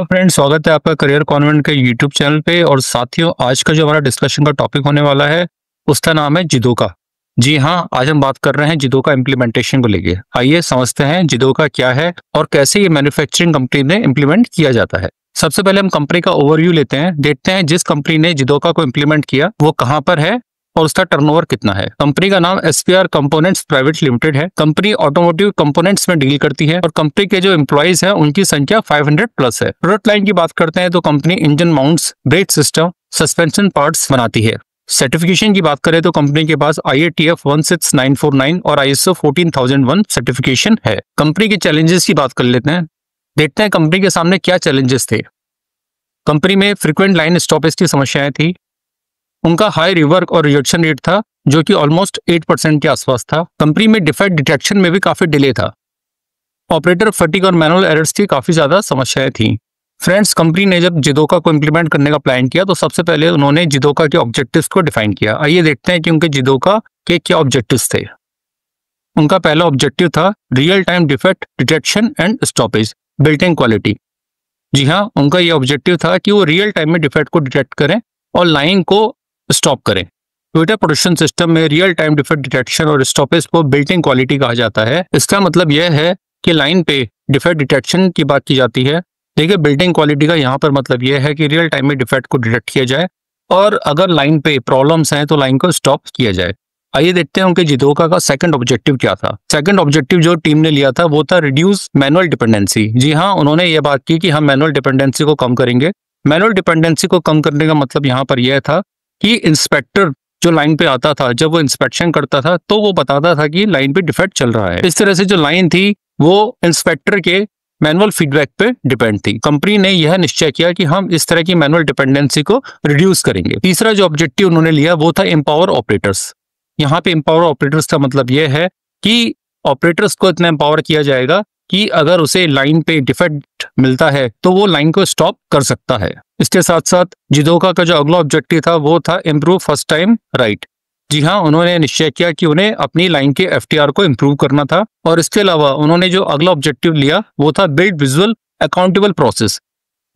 Hello friends, स्वागत है आपका करियर कॉन्वेंट के यूट्यूब चैनल पे। और साथियों, आज का जो हमारा डिस्कशन का टॉपिक होने वाला है उसका नाम है जिडोका। जी हाँ, आज हम बात कर रहे हैं जिडोका इम्प्लीमेंटेशन को लेके। आइए समझते हैं जिडोका क्या है और कैसे ये मैन्युफैक्चरिंग कंपनी में इम्प्लीमेंट किया जाता है। सबसे पहले हम कंपनी का ओवरव्यू लेते हैं, देखते हैं जिस कंपनी ने जिडोका को इम्प्लीमेंट किया वो कहाँ पर है और उसका टर्नओवर कितना है। कंपनी का नाम एसपीआर कंपोनेंट्स प्राइवेट लिमिटेड है। कंपनी ऑटोमोटिव कंपोनेंट्स में डील करती है और कंपनी के जो एम्प्लॉइज हैं उनकी संख्या 500 प्लस है। प्रोडक्ट लाइन की बात करते हैं तो company engine mounts, brake system, suspension parts बनाती है। सर्टिफिकेशन की बात करें तो कंपनी के पास IATF 16949 और ISO 14001 सर्टिफिकेशन है। कंपनी के चैलेंजेस की बात कर लेते हैं, देखते हैं कंपनी के सामने क्या चैलेंजेस थे। कंपनी में फ्रीक्वेंट लाइन स्टॉपेज की समस्याएं थी। उनका हाई रिवर्क और रिजेक्शन रेट था जो कि ऑलमोस्ट 8% के आसपास था। कंपनी में डिफेक्ट डिटेक्शन में भी काफी डिले था। ऑपरेटर फटीग और मैनुअल एरर्स की काफी ज्यादा समस्याएं थी। फ्रेंड्स, कंपनी ने जब जिडोका को इम्प्लीमेंट करने का प्लान किया तो सबसे पहले उन्होंने जिडोका के ऑब्जेक्टिव्स को डिफाइन किया। आइए देखते हैं कि उनके जिडोका के क्या ऑब्जेक्टिव्स थे। उनका पहला ऑब्जेक्टिव था real time defect detection and stoppage built in quality. जी हाँ, उनका ये ऑब्जेक्टिव था कि वो रियल टाइम में डिफेक्ट को डिटेक्ट करें और लाइन को स्टॉप करें। टोयोटा प्रोडक्शन सिस्टम में रियल टाइम डिफेक्ट डिटेक्शन और स्टॉपेज को बिल्ट इन क्वालिटी कहा जाता है। इसका मतलब यह है कि लाइन पे डिफेक्ट डिटेक्शन की बात की जाती है। देखिए, बिल्ट इन क्वालिटी का यहाँ पर मतलब यह है कि रियल टाइम में डिफेक्ट को डिटेक्ट किया जाए और अगर लाइन पे प्रॉब्लम्स हैं तो लाइन को स्टॉप किया जाए। आइए देखते हैं उनके जिडोका का सेकंड ऑब्जेक्टिव क्या था। सेकंड ऑब्जेक्टिव जो टीम ने लिया था वो था रिड्यूस मैनुअल डिपेंडेंसी। जी हाँ, उन्होंने ये बात की कि हम मैनुअल डिपेंडेंसी को कम करेंगे। मैनुअल डिपेंडेंसी को कम करने का मतलब यहाँ पर यह था कि इंस्पेक्टर जो लाइन पे आता था, जब वो इंस्पेक्शन करता था तो वो बताता था कि लाइन पे डिफेक्ट चल रहा है। इस तरह से जो लाइन थी वो इंस्पेक्टर के मैनुअल फीडबैक पे डिपेंड थी। कंपनी ने यह निश्चय किया कि हम इस तरह की मैनुअल डिपेंडेंसी को रिड्यूस करेंगे। तीसरा जो ऑब्जेक्टिव उन्होंने लिया वो था एम्पावर ऑपरेटर्स। यहाँ पे एम्पावर ऑपरेटर्स का मतलब यह है कि ऑपरेटर्स को इतना एम्पावर किया जाएगा कि अगर उसे लाइन पे डिफेक्ट मिलता है तो वो लाइन को स्टॉप कर सकता है। इसके साथ साथ जिडोका का जो अगला ऑब्जेक्टिव था वो था इम्प्रूव फर्स्ट टाइम राइट। जी हाँ, उन्होंने निश्चय किया कि उन्हें अपनी लाइन के FTR को इम्प्रूव करना था। और इसके अलावा उन्होंने जो अगला ऑब्जेक्टिव लिया वो था build visual accountable process.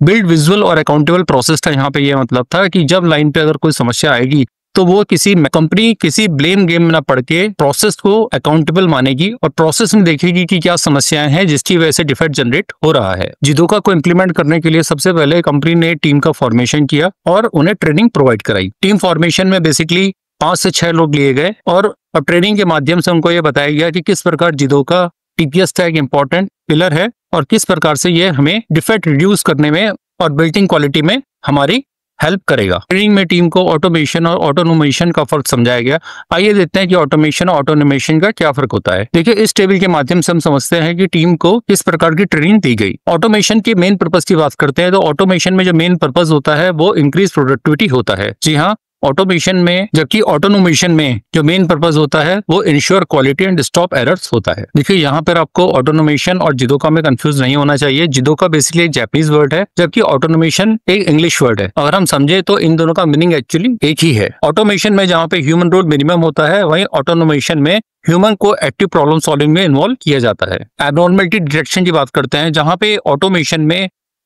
Build visual और अकाउंटेबल प्रोसेस का यहाँ पे ये मतलब था कि जब लाइन पे अगर कोई समस्या आएगी तो वो कंपनी किसी ब्लेम गेम में ना पड़ के प्रोसेस को अकाउंटेबल मानेगी और प्रोसेस में देखेगी कि क्या समस्याएं हैं जिसकी वजह से डिफेक्ट जनरेट हो रहा है। जिडोका को इम्प्लीमेंट करने के लिए सबसे पहले कंपनी ने टीम का फॉर्मेशन किया और उन्हें ट्रेनिंग प्रोवाइड कराई। टीम फॉर्मेशन में बेसिकली 5 से 6 लोग लिए गए और ट्रेनिंग के माध्यम से उनको ये बताया गया कि किस प्रकार जिडोका TPS का एक इम्पोर्टेंट पिलर है और किस प्रकार से ये हमें डिफेक्ट रिड्यूस करने में और बिल्डिंग क्वालिटी में हमारी हेल्प करेगा। ट्रेनिंग में टीम को ऑटोमेशन और ऑटोनोमेशन का फर्क समझाया गया। आइए देखते हैं कि ऑटोमेशन और ऑटोनोमेशन का क्या फर्क होता है। देखिए, इस टेबल के माध्यम से हम समझते हैं कि टीम को किस प्रकार की ट्रेनिंग दी गई। ऑटोमेशन के मेन पर्पस की बात करते हैं तो ऑटोमेशन में जो मेन पर्पस होता है वो इंक्रीज प्रोडक्टिविटी होता है। जी हाँ, ऑटोमेशन में, जबकि ऑटोनोमेशन में जो मेन पर्पस होता है वो ensure quality and stop errors होता है। देखिए, यहाँ पर आपको ऑटोनोमेशन और जिडोका में कंफ्यूज नहीं होना चाहिए। जिडोका बेसिकली एक जापानीज वर्ड है जबकि ऑटोनोमेशन एक इंग्लिश वर्ड है। अगर हम समझे तो इन दोनों का मीनिंग एक्चुअली एक ही है। ऑटोमेशन में जहाँ पे ह्यूमन रोल मिनिमम होता है, वहीं ऑटोनोमेशन में ह्यूमन को एक्टिव प्रॉब्लम सॉल्विंग में इन्वॉल्व किया जाता है। एबनॉर्मलिटी डिटेक्शन की बात करते हैं, जहाँ पे ऑटोमेशन में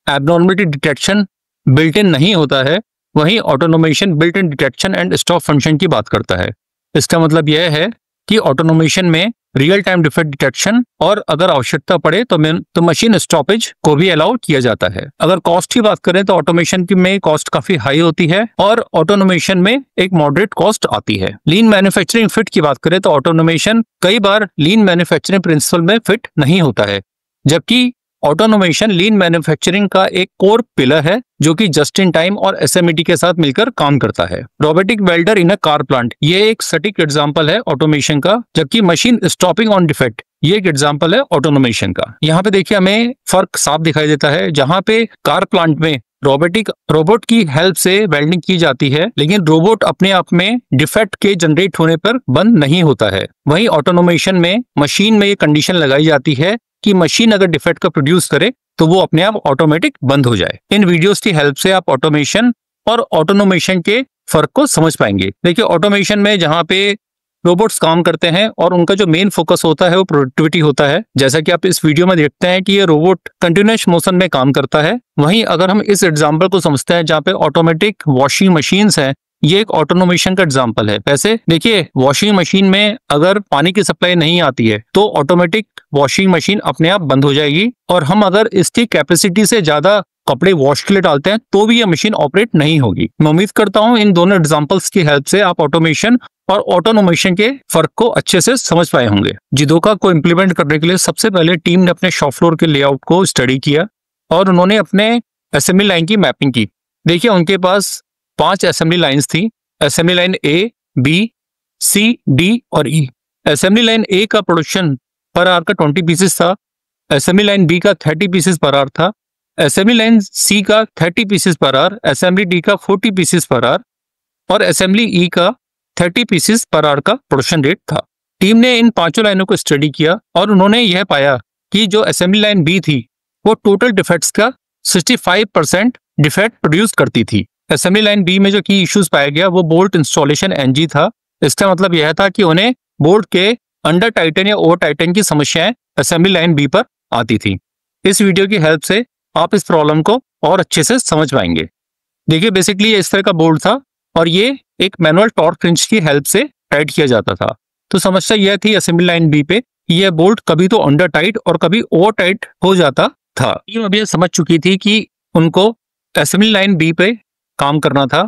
एबनॉर्मलिटी डिटेक्शन बिल्ट इन नहीं होता है, वहीं autonomation built in detection and stop function की बात करता है। इसका मतलब यह है कि ऑटोनोमेशन में रियल टाइम डिफेक्ट डिटेक्शन और अगर आवश्यकता पड़े तो मशीन स्टॉपेज को भी अलाउ किया जाता है। अगर कॉस्ट की बात करें तो ऑटोमेशन की में कॉस्ट काफी हाई होती है और ऑटोनोमेशन में एक मॉडरेट कॉस्ट आती है। लीन मैन्युफैक्चरिंग फिट की बात करें तो ऑटोनोमेशन कई बार लीन मैन्युफैक्चरिंग प्रिंसिपल में फिट नहीं होता है, जबकि ऑटोनोमेशन लीन मैन्युफैक्चरिंग का एक कोर पिलर है जो कि जस्ट इन टाइम और SMET के साथ मिलकर काम करता है। Robotic welder in a car plant, ये एक सटीक एग्जांपल है ऑटोमेशन का, जबकि मशीन स्टॉपिंग ऑन डिफेक्ट ये एक एग्जांपल है ऑटोनोमेशन का। यहाँ पे देखिए हमें फर्क साफ दिखाई देता है। जहाँ पे कार प्लांट में रोबोट की हेल्प से वेल्डिंग की जाती है, लेकिन रोबोट अपने आप में डिफेक्ट के जनरेट होने पर बंद नहीं होता है। वहीं ऑटोनोमेशन में मशीन में ये कंडीशन लगाई जाती है कि मशीन अगर डिफेक्ट का प्रोड्यूस करे तो वो अपने आप ऑटोमेटिक बंद हो जाए। इन वीडियोस की हेल्प से आप ऑटोमेशन और ऑटोनोमेशन के फर्क को समझ पाएंगे। देखिए, ऑटोमेशन में जहाँ पे रोबोट्स काम करते हैं और उनका जो मेन फोकस होता है वो प्रोडक्टिविटी होता है। जैसा कि आप इस वीडियो में देखते हैं कि ये रोबोट कंटिन्यूअस मोशन में काम करता है। वहीं अगर हम इस एग्जांपल को समझते हैं जहाँ पे ऑटोमेटिक वॉशिंग मशीन्स हैं, ये एक ऑटोमेशन का एग्जांपल है। वैसे देखिए, वॉशिंग मशीन में अगर पानी की सप्लाई नहीं आती है तो ऑटोमेटिक वॉशिंग मशीन अपने आप बंद हो जाएगी, और हम अगर इसकी कैपेसिटी से ज्यादा कपड़े वॉश के लिए डालते हैं तो भी ये मशीन ऑपरेट नहीं होगी। मैं उम्मीद करता हूं इन दोनों एग्जांपल्स की हेल्प से आप ऑटोमेशन और ऑटोनोमेशन के फर्क को अच्छे से समझ पाए होंगे। जिडोका को इम्प्लीमेंट करने के लिए सबसे पहले टीम ने अपने शॉप फ्लोर के लेआउट को स्टडी किया और उन्होंने अपने असेंबली लाइन की मैपिंग की। देखिए, उनके पास 5 असेंबली लाइन्स थी। असेंबली लाइन ए, बी, सी, डी और ई। असेंबली लाइन ए का प्रोडक्शन पर आवर का 20 पीसेस था। असेंबली लाइन बी का 30 पीसेस पर आवर था। असेंबली लाइन सी का 30 pieces per hour, assembly D का 40 पीसेस पर आवर और असेंबली ई का 30 पीसेस पर आवर का प्रोडक्शन रेट था। टीम ने इन 5 लाइनों को स्टडी किया और उन्होंने यह पाया कि जो असेंबली लाइन बी थी वो टोटल डिफेक्ट्स का 65% डिफेक्ट प्रोड्यूस करती थी। असेंबली लाइन बी में जो की इश्यूज पाया गया वो बोल्ट इंस्टॉलेशन एनजी था। इसका मतलब यह था कि उन्हें बोल्ट के अंडर टाइटन या ओवर टाइटन की समस्याएं असेंबली लाइन बी पर आती थी। इस वीडियो की हेल्प से आप इस प्रॉब्लम को और अच्छे से समझ पाएंगे। देखिए, बेसिकली ये इस तरह का बोल्ट था और ये एक मैनुअल टॉर्क रिंच की हेल्प से टाइट किया जाता था। तो समस्या यह थी असेंबली लाइन बी पे, यह बोल्ट कभी तो अंडर टाइट और कभी ओवर टाइट हो जाता था। टीम अभी समझ चुकी थी कि उनको असेंबली लाइन बी पे काम करना था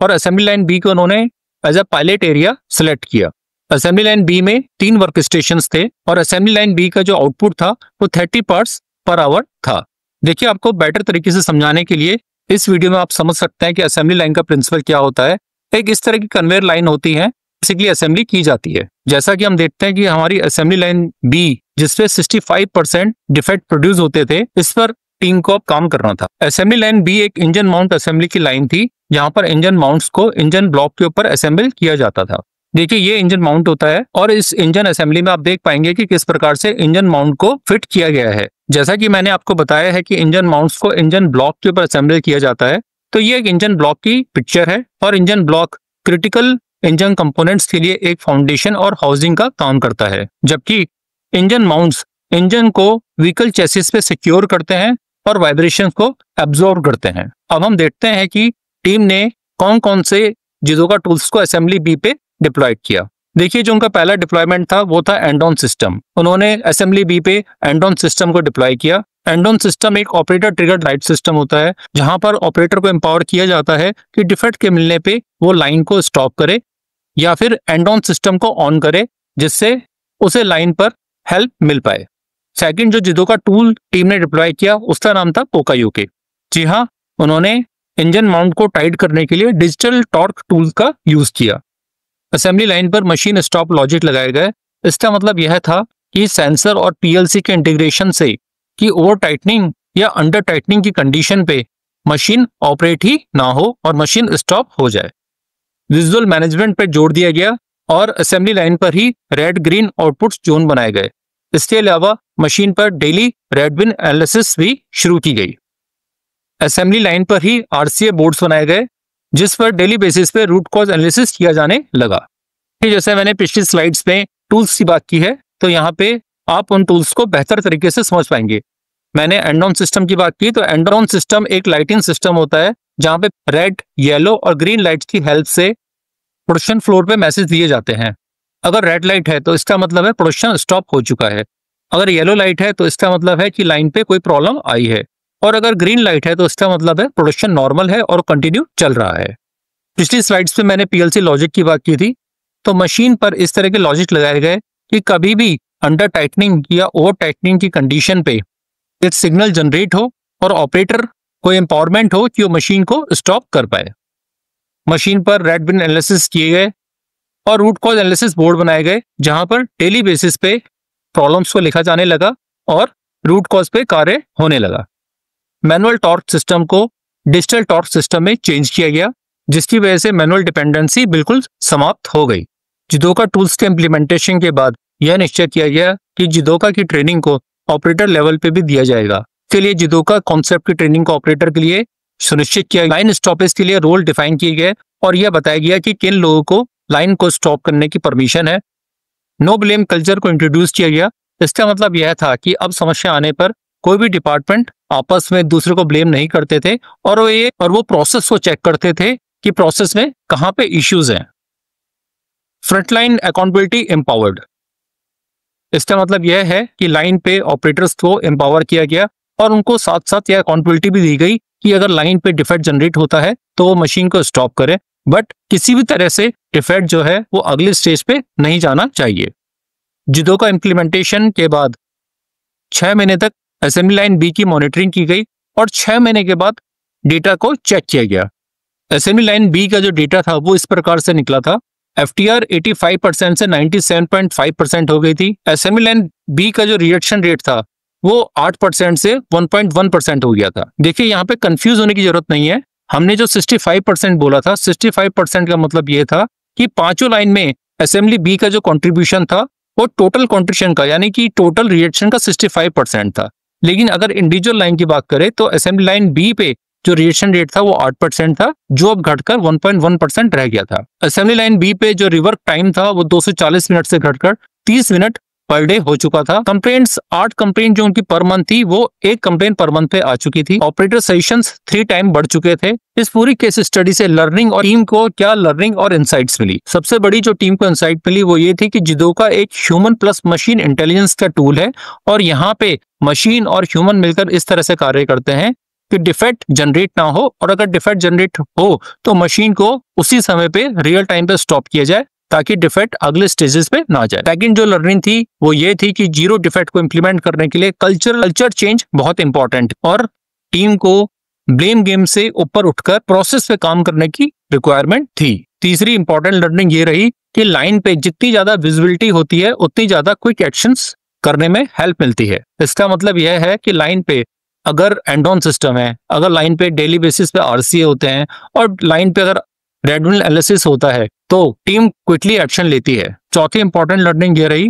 और असेंबली लाइन बी को उन्होंने as a pilot area select किया। असेंबली लाइन बी में 3 वर्क स्टेशंस थे और असेंबली लाइन बी का जो आउटपुट था वो 30 पार्ट्स पर आवर था। देखिए, आपको बेटर तरीके से समझाने के लिए इस वीडियो में आप समझ सकते हैं कि असेंबली लाइन का प्रिंसिपल क्या होता है। एक इस तरह की कन्वेयर लाइन होती है, बेसिकली असेंबली की जाती है। जैसा कि हम देखते हैं कि हमारी असेंबली लाइन बी जिसपे 65% डिफेक्ट प्रोड्यूस होते थे, इस पर टीम को अब काम करना था। असेंबली लाइन बी एक इंजन माउंट असेंबली की लाइन थी जहां पर इंजन माउंट्स को इंजन ब्लॉक के ऊपर असेंबल किया जाता था। देखिए, ये इंजन माउंट होता है और इस इंजन असेंबली में आप देख पाएंगे कि किस प्रकार से इंजन माउंट को फिट किया गया है। जैसा कि मैंने आपको बताया है कि इंजन माउंट्स को इंजन ब्लॉक के ऊपर असेंबल किया जाता है, तो ये एक इंजन ब्लॉक की पिक्चर है और engine block critical engine components के लिए एक फाउंडेशन और हाउसिंग का काम करता है, जबकि इंजन माउंट्स इंजन को व्हीकल चेसिस पे सिक्योर करते हैं और वाइब्रेशंस को एब्जॉर्ब करते हैं। अब हम देखते हैं कि टीम ने कौन कौन से जिडोका टूल्स को असेंबली बी पे डिप्लॉय किया। देखिए, जो उनका पहला डिप्लॉयमेंट था वो था एंड-ऑन सिस्टम। उन्होंने असेंबली बी पे एंड-ऑन सिस्टम को डिप्लॉय किया। एंड-ऑन सिस्टम एक ऑपरेटर ट्रिगर्ड लाइट सिस्टम होता है जहां पर ऑपरेटर को एम्पावर किया जाता है कि डिफेक्ट के मिलने पे वो लाइन को स्टॉप करे या फिर एंड-ऑन सिस्टम को ऑन करे, जिससे उसे लाइन पर हेल्प मिल पाए। सेकंड जो जिडोका टूल टीम ने डिप्लॉय किया उसका नाम था पोकायोके। जी हाँ, उन्होंने इंजन माउंट को टाइट करने के लिए डिजिटल टॉर्क टूल का यूज किया। असेंबली लाइन पर मशीन स्टॉप लॉजिक लगाए गए। इसका मतलब यह था कि सेंसर और पीएलसी के इंटीग्रेशन से कि ओवर टाइटनिंग या अंडर टाइटनिंग की कंडीशन पे मशीन ऑपरेट ही ना हो और मशीन स्टॉप हो जाए। विजुअल मैनेजमेंट पर जोर दिया गया और असेंबली लाइन पर ही रेड ग्रीन आउटपुट जोन बनाए गए। इसके अलावा मशीन पर डेली रेडविन एनालिसिस भी शुरू की गई। असेंबली लाइन पर ही आरसीए बोर्ड्स बनाए गए जिस पर डेली बेसिस पे रूट कॉज एनालिसिस किया जाने लगा। जैसे मैंने पिछली स्लाइड्स में टूल्स की बात की है, तो यहाँ पे आप उन टूल्स को बेहतर तरीके से समझ पाएंगे। मैंने एंड-ऑन सिस्टम की बात की, तो एंड-ऑन सिस्टम एक लाइटिंग सिस्टम होता है जहाँ पे रेड, येलो और ग्रीन लाइट्स की हेल्प से प्रोडक्शन फ्लोर पे मैसेज दिए जाते हैं। अगर रेड लाइट है तो इसका मतलब है प्रोडक्शन स्टॉप हो चुका है, अगर येलो लाइट है तो इसका मतलब है कि लाइन पे कोई प्रॉब्लम आई है, और अगर ग्रीन लाइट है तो इसका मतलब है प्रोडक्शन नॉर्मल है और कंटिन्यू चल रहा है। पिछली स्लाइड्स पे मैंने पीएलसी लॉजिक की बात की थी, तो मशीन पर इस तरह के लॉजिक लगाए गए कि कभी भी अंडर टाइटनिंग या ओवर टाइटनिंग की कंडीशन पे एक सिग्नल जनरेट हो और ऑपरेटर को एम्पावरमेंट हो कि वो मशीन को स्टॉप कर पाए। मशीन पर रेडविन एनालिसिस किए गए और रूट कॉज एनालिसिस बोर्ड बनाए गए जहां पर डेली बेसिस पे प्रॉब्लम्स को लिखा जाने लगा और रूट कॉज पे कार्य होने लगा। मैनुअल टॉर्क सिस्टम को डिजिटल टॉर्क सिस्टम में चेंज किया गया, जिसकी वजह से मैनुअल डिपेंडेंसी बिल्कुल समाप्त हो गई। जिडोका टूल्स के इम्प्लीमेंटेशन के बाद यह निश्चय किया गया कि जिडोका की ट्रेनिंग को ऑपरेटर लेवल पे भी दिया जाएगा। इसके लिए जिडोका कॉन्सेप्ट की ट्रेनिंग को ऑपरेटर के लिए सुनिश्चित किया। लाइन स्टॉपेज के लिए रोल डिफाइन किए गए और यह बताया गया कि किन लोगों को लाइन को स्टॉप करने की परमिशन है। नो ब्लेम कल्चर को इंट्रोड्यूस किया गया। इसका मतलब यह था कि अब समस्या आने पर कोई भी डिपार्टमेंट आपस में दूसरे को ब्लेम नहीं करते थे और वो प्रोसेस को चेक करते थे कि प्रोसेस में कहां पे इश्यूज हैं। Frontline accountability empowered. इसका मतलब यह है कि लाइन पे ऑपरेटर्स को एम्पावर किया गया और उनको साथ साथ यह अकाउंटेबिलिटी भी दी गई कि अगर लाइन पे डिफेक्ट जनरेट होता है तो वो मशीन को स्टॉप करे, बट किसी भी तरह से डिफेक्ट जो है वो अगले स्टेज पे नहीं जाना चाहिए। जिडोका इम्प्लीमेंटेशन के बाद 6 महीने तक असेंबली लाइन बी की मॉनिटरिंग की गई और 6 महीने के बाद डेटा को चेक किया गया। असेंबली लाइन बी का जो डेटा था वो इस प्रकार से निकला था। FTR 85% से 97.5% हो गई थी। असेंबली लाइन बी का जो रिएक्शन रेट था वो 8% से 1.1% हो गया था। देखिए यहाँ पे कंफ्यूज होने की जरूरत नहीं है। हमने जो 65% बोला था, 65% का मतलब ये था कि पांचों लाइन में असेंबली बी का जो कंट्रीब्यूशन था वो टोटल कंट्रीब्यूशन का यानी कि टोटल रिएक्शन का 65% था। लेकिन अगर इंडिविजुअल लाइन की बात करें तो असेंबली लाइन बी पे जो रिएक्शन रेट था वो 8% था, जो अब घटकर 1.1% रह गया था। असेंबली लाइन बी पे जो रिवर्क टाइम था वो 240 मिनट से घटकर 30 मिनट पर डे हो चुका था। कंप्लेंट्स 8 कंप्लेंट जो उनकी पर मंथ थी वो 1 कंप्लेंट पर मंथ पे आ चुकी थी। ऑपरेटर सेशंस 3 टाइम बढ़ चुके थे। इस पूरी केस स्टडी से लर्निंग और टीम को क्या लर्निंग और इंसाइट्स मिली? सबसे बड़ी जो टीम को इंसाइट मिली वो ये थी कि जिडोका एक ह्यूमन प्लस मशीन इंटेलिजेंस का टूल है और यहाँ पे मशीन और ह्यूमन मिलकर इस तरह से कार्य करते हैं कि डिफेक्ट जनरेट ना हो, और अगर डिफेक्ट जनरेट हो तो मशीन को उसी समय पे रियल टाइम पे स्टॉप किया जाए ताकि डिफेक्ट अगले स्टेजेस पे ना जाए। सेकंड जो लर्निंग थी वो ये थी कि जीरो डिफेक्ट को इंप्लीमेंट करने के लिए कल्चर चेंज बहुत इंपॉर्टेंट और टीम को ब्लेम गेम से ऊपर उठकर प्रोसेस पे काम करने की रिक्वायरमेंट थी। तीसरी इंपॉर्टेंट लर्निंग ये रही कि लाइन पे जितनी ज्यादा विजिबिलिटी होती है उतनी ज्यादा क्विक एक्शंस करने में हेल्प मिलती है। इसका मतलब यह है कि लाइन पे अगर एंड ऑन सिस्टम है, अगर लाइन पे डेली बेसिस पे RCA होते हैं और लाइन पे अगर रेडविल एनालिसिस होता है तो टीम क्विकली एक्शन लेती है। चौथी इंपॉर्टेंट लर्निंग ये रही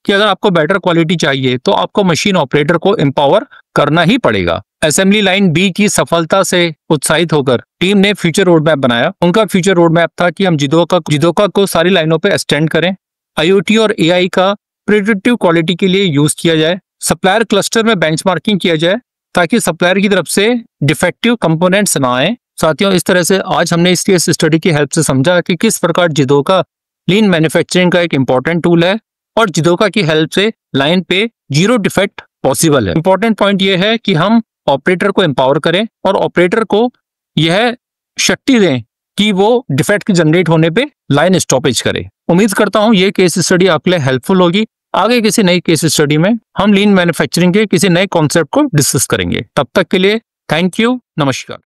कि अगर आपको बेटर क्वालिटी चाहिए तो आपको मशीन ऑपरेटर को एम्पावर करना ही पड़ेगा। असेंबली लाइन बी की सफलता से उत्साहित होकर टीम ने फ्यूचर रोड मैप बनाया। उनका फ्यूचर रोड मैप था कि हम जिडोका को सारी लाइनों पे एक्सटेंड करें, IoT और AI का प्रिडिक्टिव क्वालिटी के लिए यूज किया जाए, सप्लायर क्लस्टर में बेंचमार्किंग किया जाए ताकि सप्लायर की तरफ से डिफेक्टिव कंपोनेंट्स ना आए। साथियों, इस तरह से आज हमने इस केस स्टडी की हेल्प से समझा कि किस प्रकार जिडोका लीन मैन्युफैक्चरिंग का एक इंपॉर्टेंट टूल है और जिडोका की हेल्प से लाइन पे जीरो डिफेक्ट पॉसिबल है। इंपॉर्टेंट पॉइंट यह है कि हम ऑपरेटर को एम्पावर करें और ऑपरेटर को यह शक्ति दें कि वो डिफेक्ट जनरेट होने पे लाइन स्टॉपेज करे। उम्मीद करता हूं ये केस स्टडी आपके लिए हेल्पफुल होगी। आगे किसी नई केस स्टडी में हम लीन मैन्युफैक्चरिंग के किसी नए कॉन्सेप्ट को डिस्कस करेंगे। तब तक के लिए थैंक यू, नमस्कार।